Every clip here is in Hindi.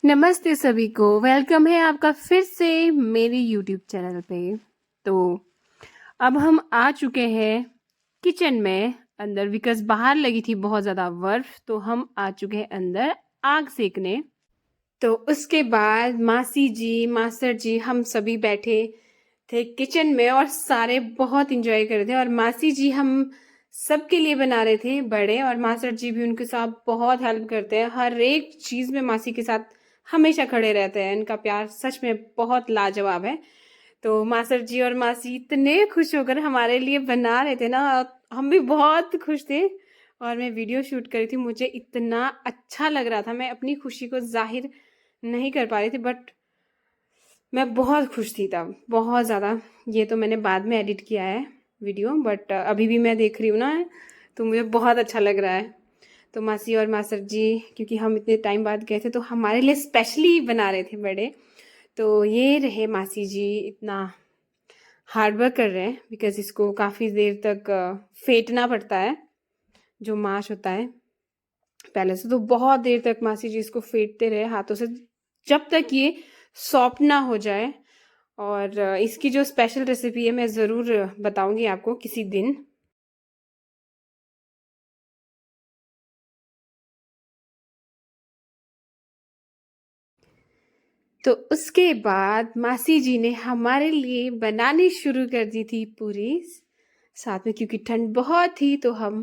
नमस्ते सभी को, वेलकम है आपका फिर से मेरे यूट्यूब चैनल पे। तो अब हम आ चुके हैं किचन में अंदर, बिकॉज बाहर लगी थी बहुत ज़्यादा बर्फ, तो हम आ चुके हैं अंदर आग सेकने। तो उसके बाद मासी जी, मास्टर जी, हम सभी बैठे थे किचन में और सारे बहुत इंजॉय कर रहे थे। और मासी जी हम सबके लिए बना रहे थे बड़े, और मास्टर जी भी उनके साथ बहुत हेल्प करते हैं। हर एक चीज़ में मासी के साथ हमेशा खड़े रहते हैं। इनका प्यार सच में बहुत लाजवाब है। तो मास्टर जी और मासी इतने खुश होकर हमारे लिए बना रहे थे ना, हम भी बहुत खुश थे। और मैं वीडियो शूट करी थी, मुझे इतना अच्छा लग रहा था। मैं अपनी खुशी को जाहिर नहीं कर पा रही थी, बट मैं बहुत खुश थी तब, बहुत ज़्यादा। ये तो मैंने बाद में एडिट किया है वीडियो, बट अभी भी मैं देख रही हूँ ना, तो मुझे बहुत अच्छा लग रहा है। तो मासी और मास्टर जी, क्योंकि हम इतने टाइम बाद गए थे, तो हमारे लिए स्पेशली बना रहे थे बड़े। तो ये रहे मासी जी, इतना हार्ड वर्क कर रहे हैं, बिकॉज इसको काफ़ी देर तक फेंटना पड़ता है, जो माश होता है पहले से। तो बहुत देर तक मासी जी इसको फेंटते रहे हाथों से, जब तक ये सॉफ्ट ना हो जाए। और इसकी जो स्पेशल रेसिपी है मैं ज़रूर बताऊंगी आपको किसी दिन। तो उसके बाद मासी जी ने हमारे लिए बनानी शुरू कर दी थी पूरी साथ में, क्योंकि ठंड बहुत थी तो हम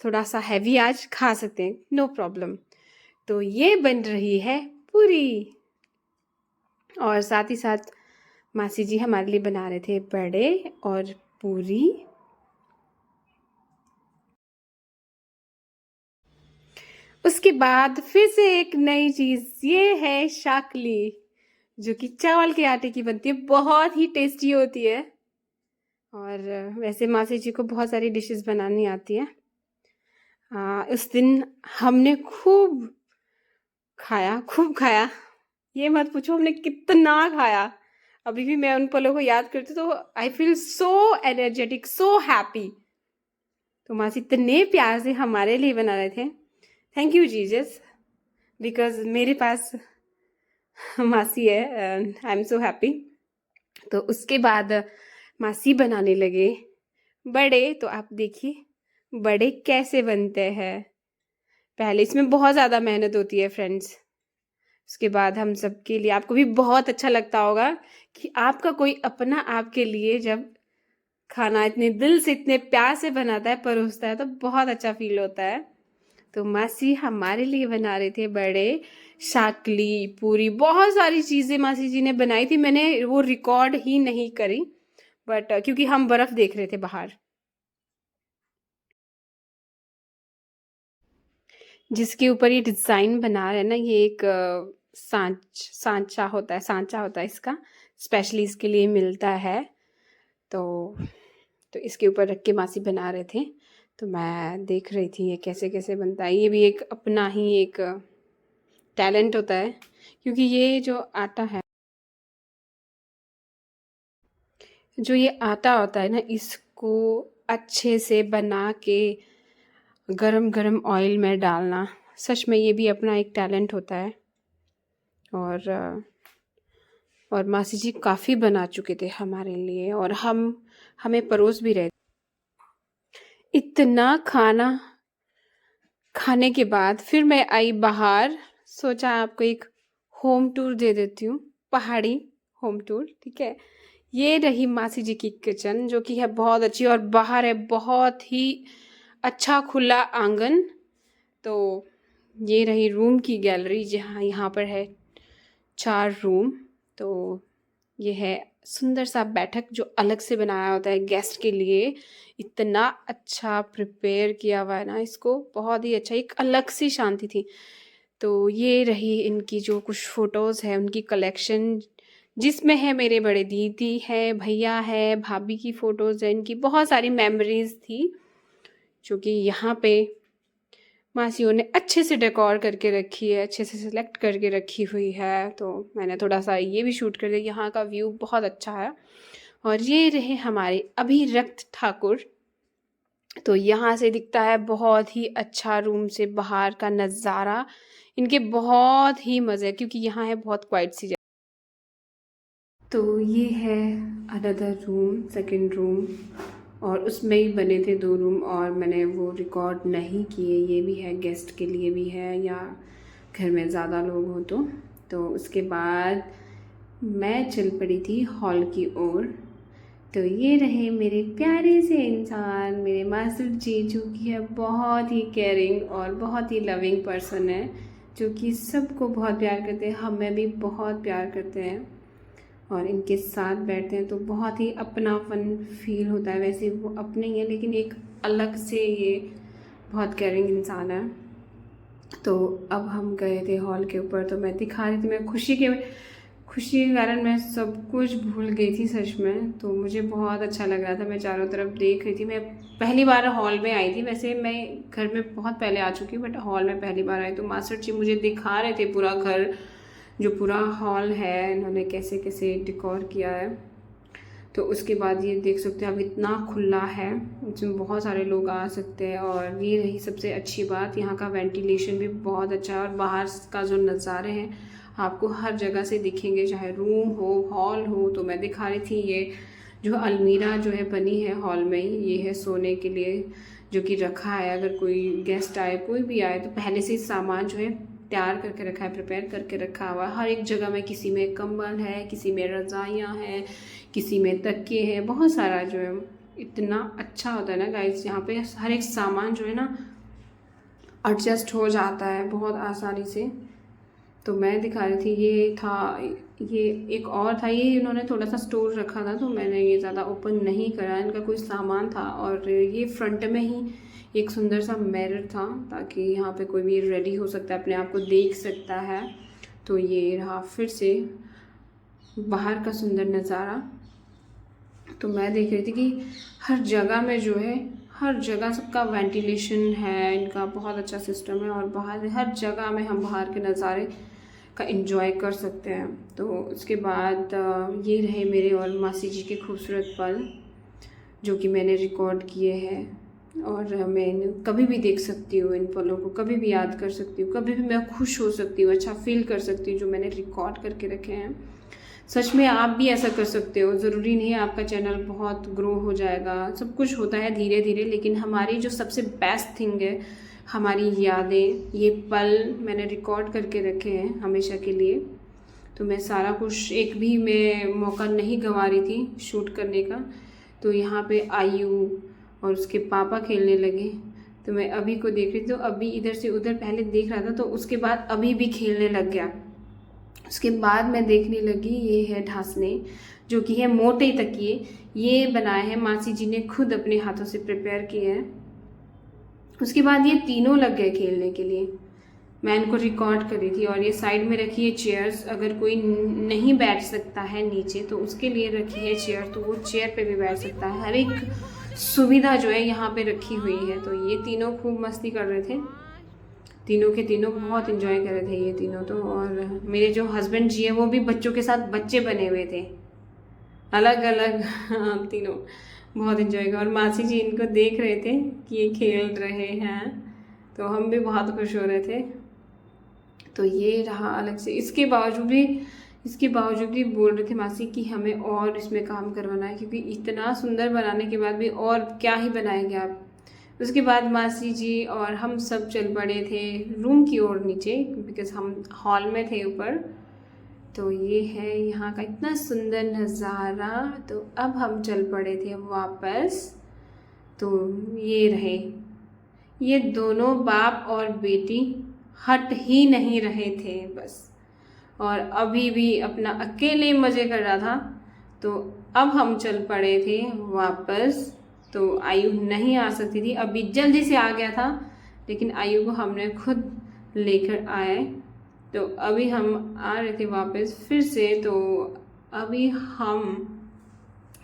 थोड़ा सा हैवी आज खा सकते हैं, नो प्रॉब्लम। तो ये बन रही है पूरी, और साथ ही साथ मासी जी हमारे लिए बना रहे थे बड़े और पूरी। उसके बाद फिर से एक नई चीज़, ये है शाकली, जो कि चावल के आटे की बनती है, बहुत ही टेस्टी होती है। और वैसे मासी जी को बहुत सारी डिशेस बनानी आती है। उस दिन हमने खूब खाया। ये मत पूछो हमने कितना खाया। अभी भी मैं उन पलों को याद करती तो I feel so energetic, so happy. तो मासी इतने प्यार से हमारे लिए बना रहे थे। थैंक यू जीजस, बिकॉज मेरे पास मासी है, आई एम सो हैप्पी। तो उसके बाद मासी बनाने लगे बड़े। तो आप देखिए बड़े कैसे बनते हैं। पहले इसमें बहुत ज़्यादा मेहनत होती है फ्रेंड्स। उसके बाद हम सबके लिए, आपको भी बहुत अच्छा लगता होगा कि आपका कोई अपना आपके लिए जब खाना इतने दिल से, इतने प्यार से बनाता है, परोसता है, तो बहुत अच्छा फील होता है। तो मासी हमारे लिए बना रहे थे बड़े, शाकली, पूरी, बहुत सारी चीज़ें मासी जी ने बनाई थी। मैंने वो रिकॉर्ड ही नहीं करी, बट क्योंकि हम बर्फ़ देख रहे थे बाहर। जिसके ऊपर ये डिज़ाइन बना रहे हैं ना, ये एक सांचा होता है इसका, स्पेशली इसके लिए मिलता है। तो इसके ऊपर रख के मासी बना रहे थे। तो मैं देख रही थी ये कैसे कैसे बनता है। ये भी एक अपना ही एक टैलेंट होता है, क्योंकि ये जो आटा है, जो ये आटा होता है ना, इसको अच्छे से बना के गरम गरम ऑयल में डालना, सच में ये भी अपना एक टैलेंट होता है। और मासी जी काफ़ी बना चुके थे हमारे लिए, और हमें परोस भी रहे। इतना खाना खाने के बाद फिर मैं आई बाहर, सोचा आपको एक होम टूर दे देती हूँ, पहाड़ी होम टूर, ठीक है। ये रही मासी जी की किचन, जो कि है बहुत अच्छी, और बाहर है बहुत ही अच्छा खुला आंगन। तो ये रही रूम की गैलरी, जहाँ यहाँ पर है 4 रूम। तो ये है सुंदर सा बैठक, जो अलग से बनाया होता है गेस्ट के लिए। इतना अच्छा प्रिपेयर किया हुआ है ना इसको, बहुत ही अच्छा, एक अलग सी शांति थी। तो ये रही इनकी जो कुछ फ़ोटोज़ है, उनकी कलेक्शन, जिसमें है मेरे बड़े दीदी है, भैया है, भाभी की फ़ोटोज़ है। इनकी बहुत सारी मेमोरीज़ थी, जो कि यहाँ पे मासियों ने अच्छे से डेकोर करके रखी है, अच्छे से सिलेक्ट करके रखी हुई है। तो मैंने थोड़ा सा ये भी शूट कर दिया। यहाँ का व्यू बहुत अच्छा है। और ये रहे हमारे अभिरक्त ठाकुर, तो यहाँ से दिखता है बहुत ही अच्छा रूम से बाहर का नज़ारा। इनके बहुत ही मज़े, क्योंकि यहाँ है बहुत क्वाइट सी जगह। तो ये है अनदर रूम, सेकंड रूम, और उसमें ही बने थे 2 रूम और मैंने वो रिकॉर्ड नहीं किए। ये भी है, गेस्ट के लिए भी है या घर में ज़्यादा लोग हो तो उसके बाद मैं चल पड़ी थी हॉल की ओर। तो ये रहे मेरे प्यारे से इंसान, मेरे मासूर जी, जो कि है बहुत ही केयरिंग और बहुत ही लविंग पर्सन है, जो कि सबको बहुत प्यार करते हैं, हमें भी बहुत प्यार करते हैं। और इनके साथ बैठते हैं तो बहुत ही अपनापन फील होता है। वैसे वो अपने ही है, लेकिन एक अलग से ये बहुत केयरिंग इंसान है। तो अब हम गए थे हॉल के ऊपर, तो मैं दिखा रही थी, मैं खुशी के कारण मैं सब कुछ भूल गई थी सच में। तो मुझे बहुत अच्छा लग रहा था, मैं चारों तरफ देख रही थी। मैं पहली बार हॉल में आई थी, वैसे मैं घर में बहुत पहले आ चुकी हूँ, बट हॉल में पहली बार आई। तो मास्टर जी मुझे दिखा रहे थे पूरा घर, जो पूरा हॉल है इन्होंने कैसे कैसे डेकोर किया है। तो उसके बाद ये देख सकते हैं, अब इतना खुला है, इसमें बहुत सारे लोग आ सकते हैं। और ये रही सबसे अच्छी बात, यहाँ का वेंटिलेशन भी बहुत अच्छा है। और बाहर का जो नज़ारे हैं आपको हर जगह से दिखेंगे, चाहे रूम हो, हॉल हो। तो मैं दिखा रही थी, ये जो अलमीरा जो है बनी है हॉल में ही, ये है सोने के लिए, जो कि रखा है। अगर कोई गेस्ट आए, कोई भी आए, तो पहले से सामान जो है तैयार करके रखा है, प्रिपेयर करके रखा हुआ है हर एक जगह में। किसी में कंबल है, किसी में रज़ाइयाँ हैं, किसी में तकिए हैं, बहुत सारा जो है। इतना अच्छा होता है ना गाइस, यहाँ पे हर एक सामान जो है ना एडजस्ट हो जाता है बहुत आसानी से। तो मैं दिखा रही थी, ये था, ये एक और था, ये इन्होंने थोड़ा सा स्टोर रखा था, तो मैंने ये ज़्यादा ओपन नहीं करा, इनका कोई सामान था। और ये फ्रंट में ही एक सुंदर सा मिरर था, ताकि यहाँ पे कोई भी रेडी हो सकता है, अपने आप को देख सकता है। तो ये रहा फिर से बाहर का सुंदर नज़ारा। तो मैं देख रही थी कि हर जगह में जो है, हर जगह सबका वेंटिलेशन है, इनका बहुत अच्छा सिस्टम है। और बाहर हर जगह में हम बाहर के नज़ारे का एंजॉय कर सकते हैं। तो उसके बाद ये रहे मेरे और मासी जी के खूबसूरत पल, जो कि मैंने रिकॉर्ड किए हैं। और मैं कभी भी देख सकती हूँ इन पलों को, कभी भी याद कर सकती हूँ, कभी भी मैं खुश हो सकती हूँ, अच्छा फील कर सकती हूँ, जो मैंने रिकॉर्ड करके रखे हैं। सच में आप भी ऐसा कर सकते हो। ज़रूरी नहीं है आपका चैनल बहुत ग्रो हो जाएगा, सब कुछ होता है धीरे धीरे, लेकिन हमारी जो सबसे बेस्ट थिंग है, हमारी यादें, ये पल मैंने रिकॉर्ड करके रखे हैं हमेशा के लिए। तो मैं सारा कुछ, एक भी मैं मौका नहीं गंवा रही थी शूट करने का। तो यहाँ पे आयु और उसके पापा खेलने लगे, तो मैं अभी को देख रही थी, तो अभी इधर से उधर पहले देख रहा था, तो उसके बाद अभी भी खेलने लग गया। उसके बाद मैं देखने लगी, ये है ढासने, जो कि है मोटे तकिए, ये बनाए हैं मासी जी ने खुद अपने हाथों से प्रिपेयर किए हैं। उसके बाद ये तीनों लग गए खेलने के लिए, मैं इनको रिकॉर्ड कर रही थी। और ये साइड में रखी है चेयर्स, अगर कोई नहीं बैठ सकता है नीचे तो उसके लिए रखी है चेयर, तो वो चेयर पे भी बैठ सकता है। हर एक सुविधा जो है यहाँ पे रखी हुई है। तो ये तीनों खूब मस्ती कर रहे थे, तीनों के तीनों बहुत इन्जॉय कर रहे थे ये तीनों तो। और मेरे जो हस्बैंड जी हैं वो भी बच्चों के साथ बच्चे बने हुए थे, अलग अलग तीनों बहुत इन्जॉय कर। और मासी जी इनको देख रहे थे कि ये खेल रहे हैं, तो हम भी बहुत खुश हो रहे थे। तो ये रहा अलग से। इसके बावजूद भी बोल रहे थे मासी कि हमें और इसमें काम करवाना है, क्योंकि इतना सुंदर बनाने के बाद भी और क्या ही बनाएंगे आप। उसके बाद मासी जी और हम सब चल पड़े थे रूम की ओर नीचे, बिकॉज हम हॉल में थे ऊपर। तो ये है यहाँ का इतना सुंदर नज़ारा। तो अब हम चल पड़े थे वापस। तो ये रहे, ये दोनों बाप और बेटी हट ही नहीं रहे थे बस, और अभी भी अपना अकेले मज़े कर रहा था। तो अब हम चल पड़े थे वापस। तो आयु नहीं आ सकती थी, अभी जल्दी से आ गया था, लेकिन आयु को हमने खुद लेकर आए। तो अभी हम आ रहे थे वापस फिर से। तो अभी हम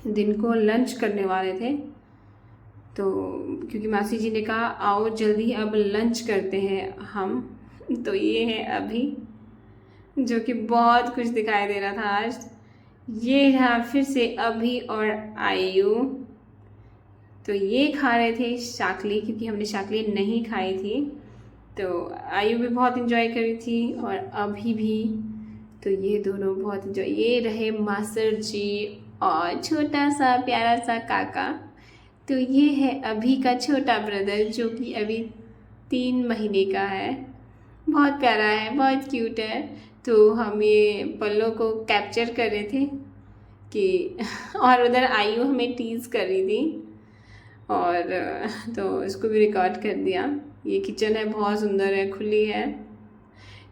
दिन को लंच करने वाले थे, तो क्योंकि मासी जी ने कहा आओ जल्दी अब लंच करते हैं हम। तो ये है अभी, जो कि बहुत कुछ दिखाई दे रहा था आज। ये रहा फिर से अभी और आयु, तो ये खा रहे थे शाकली, क्योंकि हमने शाकली नहीं खाई थी। तो आयु भी बहुत इन्जॉय करी थी और अभी भी। तो ये दोनों बहुत इन्जॉय, ये रहे मास्टर जी और छोटा सा प्यारा सा काका। तो ये है अभी का छोटा ब्रदर, जो कि अभी 3 महीने का है। बहुत प्यारा है, बहुत क्यूट है। तो हम ये पलों को कैप्चर कर रहे थे कि और उधर आयु हमें टीज कर रही थी, और तो इसको भी रिकॉर्ड कर दिया। ये किचन है, बहुत सुंदर है, खुली है।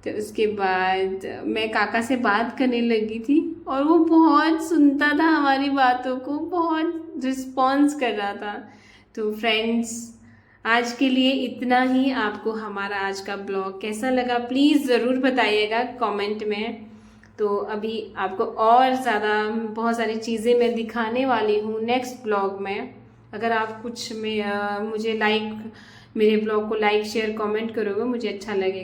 तो उसके बाद मैं काका से बात करने लगी थी और वो बहुत सुनता था हमारी बातों को, बहुत रिस्पॉन्स कर रहा था। तो फ्रेंड्स, आज के लिए इतना ही। आपको हमारा आज का ब्लॉग कैसा लगा प्लीज़ ज़रूर बताइएगा कमेंट में। तो अभी आपको और ज़्यादा बहुत सारी चीज़ें मैं दिखाने वाली हूँ नेक्स्ट ब्लॉग में। अगर आप कुछ में मुझे मेरे ब्लॉग को लाइक शेयर कमेंट करोगे, मुझे अच्छा लगेगा।